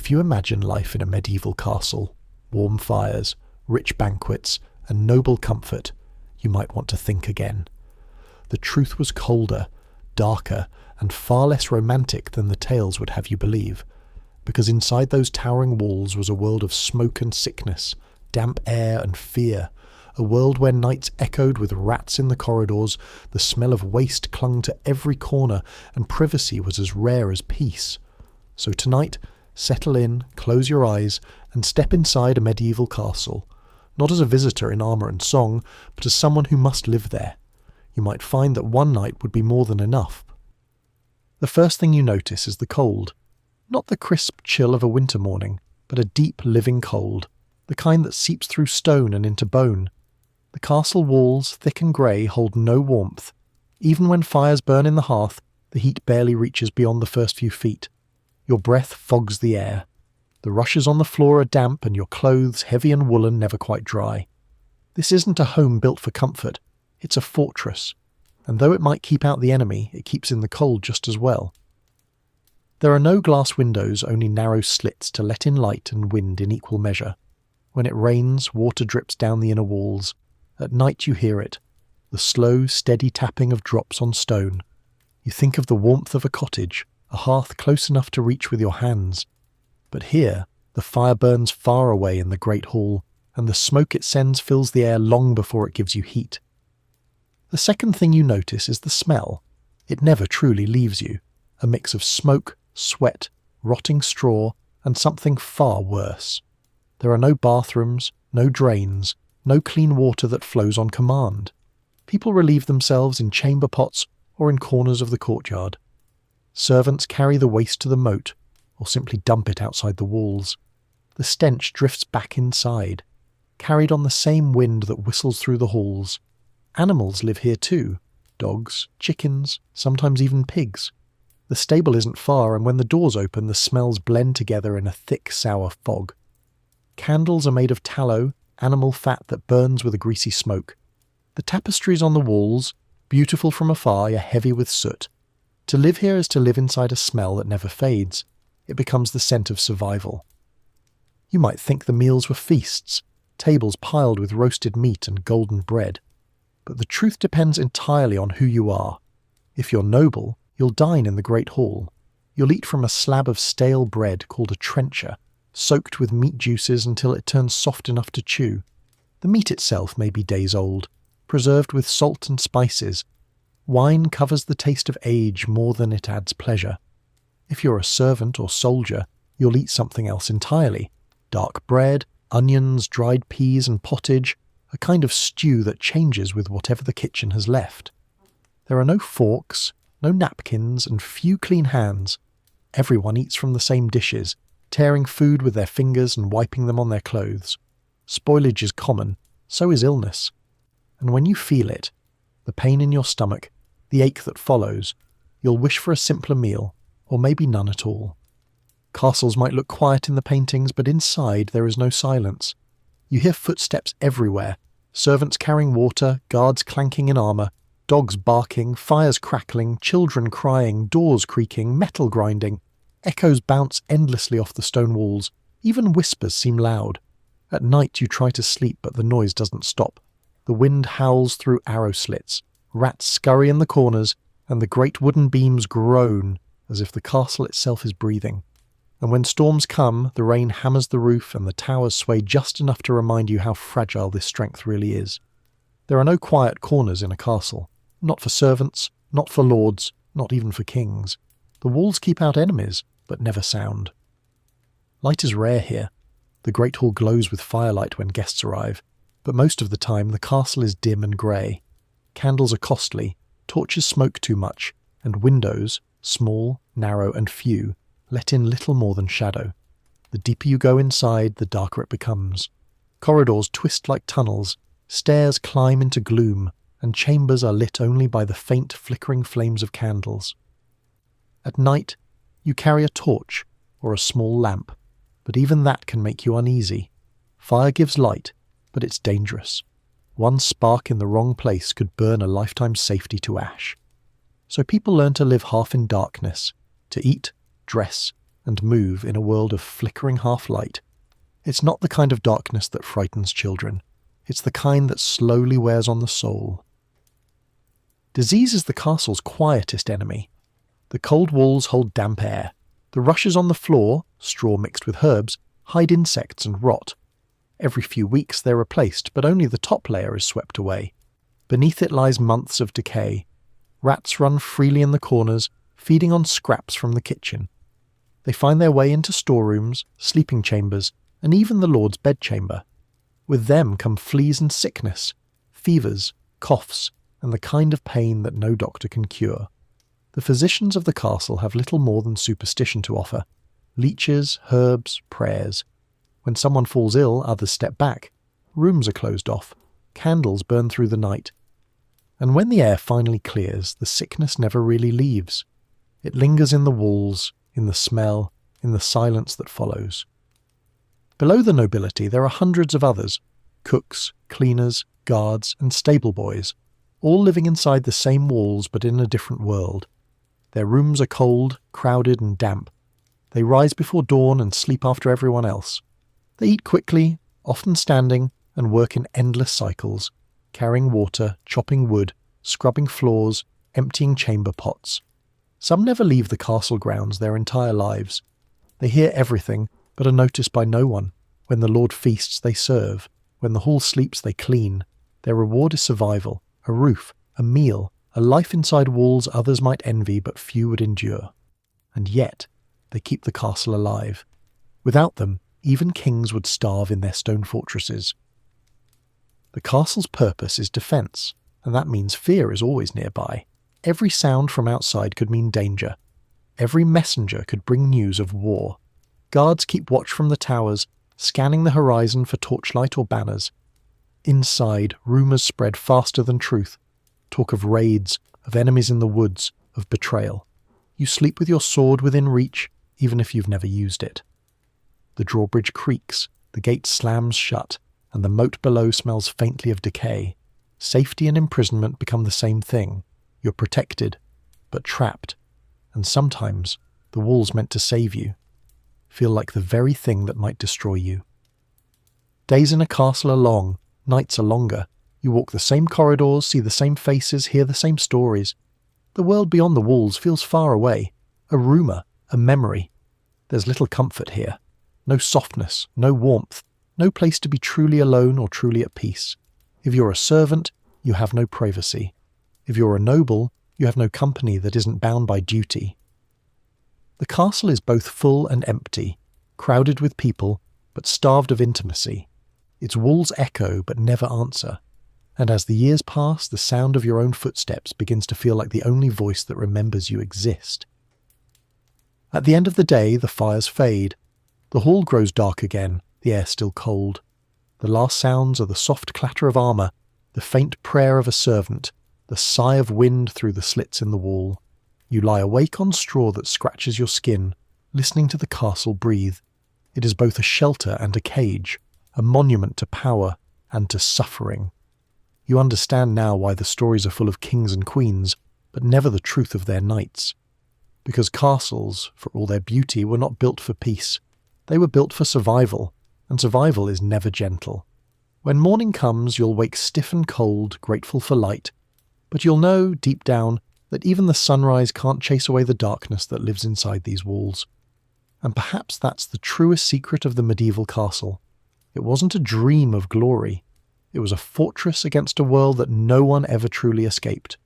If you imagine life in a medieval castle, warm fires, rich banquets, and noble comfort, you might want to think again. The truth was colder, darker, and far less romantic than the tales would have you believe, because inside those towering walls was a world of smoke and sickness, damp air and fear, a world where nights echoed with rats in the corridors, the smell of waste clung to every corner, and privacy was as rare as peace. So tonight, settle in, close your eyes, and step inside a medieval castle, not as a visitor in armour and song, but as someone who must live there. You might find that one night would be more than enough. The first thing you notice is the cold. Not the crisp chill of a winter morning, but a deep living cold, the kind that seeps through stone and into bone. The castle walls, thick and grey, hold no warmth. Even when fires burn in the hearth, the heat barely reaches beyond the first few feet. Your breath fogs the air. The rushes on the floor are damp and your clothes, heavy and woolen, never quite dry. This isn't a home built for comfort. It's a fortress. And though it might keep out the enemy, it keeps in the cold just as well. There are no glass windows, only narrow slits to let in light and wind in equal measure. When it rains, water drips down the inner walls. At night you hear it, the slow, steady tapping of drops on stone. You think of the warmth of a cottage, a hearth close enough to reach with your hands. But here, the fire burns far away in the great hall, and the smoke it sends fills the air long before it gives you heat. The second thing you notice is the smell. It never truly leaves you, a mix of smoke, sweat, rotting straw, and something far worse. There are no bathrooms, no drains, no clean water that flows on command. People relieve themselves in chamber pots or in corners of the courtyard. Servants carry the waste to the moat, or simply dump it outside the walls. The stench drifts back inside, carried on the same wind that whistles through the halls. Animals live here too, dogs, chickens, sometimes even pigs. The stable isn't far, and when the doors open, the smells blend together in a thick, sour fog. Candles are made of tallow, animal fat that burns with a greasy smoke. The tapestries on the walls, beautiful from afar, are heavy with soot. To live here is to live inside a smell that never fades. It becomes the scent of survival. You might think the meals were feasts, tables piled with roasted meat and golden bread. But the truth depends entirely on who you are. If you're noble, you'll dine in the great hall. You'll eat from a slab of stale bread called a trencher, soaked with meat juices until it turns soft enough to chew. The meat itself may be days old, preserved with salt and spices. Wine covers the taste of age more than it adds pleasure. If you're a servant or soldier, you'll eat something else entirely. Dark bread, onions, dried peas and pottage, a kind of stew that changes with whatever the kitchen has left. There are no forks, no napkins, and few clean hands. Everyone eats from the same dishes, tearing food with their fingers and wiping them on their clothes. Spoilage is common, so is illness. And when you feel it, the pain in your stomach, the ache that follows, you'll wish for a simpler meal, or maybe none at all. Castles might look quiet in the paintings, but inside there is no silence. You hear footsteps everywhere, servants carrying water, guards clanking in armour, dogs barking, fires crackling, children crying, doors creaking, metal grinding. Echoes bounce endlessly off the stone walls. Even whispers seem loud. At night you try to sleep, but the noise doesn't stop. The wind howls through arrow slits. Rats scurry in the corners, and the great wooden beams groan as if the castle itself is breathing. And when storms come, the rain hammers the roof and the towers sway just enough to remind you how fragile this strength really is. There are no quiet corners in a castle. Not for servants, not for lords, not even for kings. The walls keep out enemies, but never sound. Light is rare here. The great hall glows with firelight when guests arrive, but most of the time the castle is dim and grey. Candles are costly, torches smoke too much, and windows, small, narrow and few, let in little more than shadow. The deeper you go inside, the darker it becomes. Corridors twist like tunnels, stairs climb into gloom, and chambers are lit only by the faint flickering flames of candles. At night, you carry a torch or a small lamp, but even that can make you uneasy. Fire gives light, but it's dangerous. One spark in the wrong place could burn a lifetime's safety to ash. So people learn to live half in darkness, to eat, dress, and move in a world of flickering half-light. It's not the kind of darkness that frightens children. It's the kind that slowly wears on the soul. Disease is the castle's quietest enemy. The cold walls hold damp air. The rushes on the floor, straw mixed with herbs, hide insects and rot. Every few weeks they're replaced, but only the top layer is swept away. Beneath it lies months of decay. Rats run freely in the corners, feeding on scraps from the kitchen. They find their way into storerooms, sleeping chambers, and even the Lord's bedchamber. With them come fleas and sickness, fevers, coughs, and the kind of pain that no doctor can cure. The physicians of the castle have little more than superstition to offer. Leeches, herbs, prayers. When someone falls ill, others step back. Rooms are closed off. Candles burn through the night. And when the air finally clears, the sickness never really leaves. It lingers in the walls, in the smell, in the silence that follows. Below the nobility there are hundreds of others, cooks, cleaners, guards, and stable boys, all living inside the same walls but in a different world. Their rooms are cold, crowded, and damp. They rise before dawn and sleep after everyone else. They eat quickly, often standing, and work in endless cycles, carrying water, chopping wood, scrubbing floors, emptying chamber pots. Some never leave the castle grounds their entire lives. They hear everything, but are noticed by no one. When the Lord feasts, they serve. When the hall sleeps, they clean. Their reward is survival, a roof, a meal, a life inside walls others might envy but few would endure. And yet, they keep the castle alive. Without them, even kings would starve in their stone fortresses. The castle's purpose is defence, and that means fear is always nearby. Every sound from outside could mean danger. Every messenger could bring news of war. Guards keep watch from the towers, scanning the horizon for torchlight or banners. Inside, rumours spread faster than truth. Talk of raids, of enemies in the woods, of betrayal. You sleep with your sword within reach, even if you've never used it. The drawbridge creaks, the gate slams shut, and the moat below smells faintly of decay. Safety and imprisonment become the same thing. You're protected, but trapped, and sometimes the walls meant to save you feel like the very thing that might destroy you. Days in a castle are long, nights are longer. You walk the same corridors, see the same faces, hear the same stories. The world beyond the walls feels far away, a rumour, a memory. There's little comfort here. No softness, no warmth, no place to be truly alone or truly at peace. If you're a servant, you have no privacy. If you're a noble, you have no company that isn't bound by duty. The castle is both full and empty, crowded with people, but starved of intimacy. Its walls echo but never answer. And as the years pass, the sound of your own footsteps begins to feel like the only voice that remembers you exist. At the end of the day, the fires fade. The hall grows dark again, the air still cold. The last sounds are the soft clatter of armour, the faint prayer of a servant, the sigh of wind through the slits in the wall. You lie awake on straw that scratches your skin, listening to the castle breathe. It is both a shelter and a cage, a monument to power and to suffering. You understand now why the stories are full of kings and queens, but never the truth of their knights. Because castles, for all their beauty, were not built for peace. They were built for survival, and survival is never gentle. When morning comes, you'll wake stiff and cold, grateful for light, but you'll know, deep down, that even the sunrise can't chase away the darkness that lives inside these walls. And perhaps that's the truest secret of the medieval castle. It wasn't a dream of glory. It was a fortress against a world that no one ever truly escaped.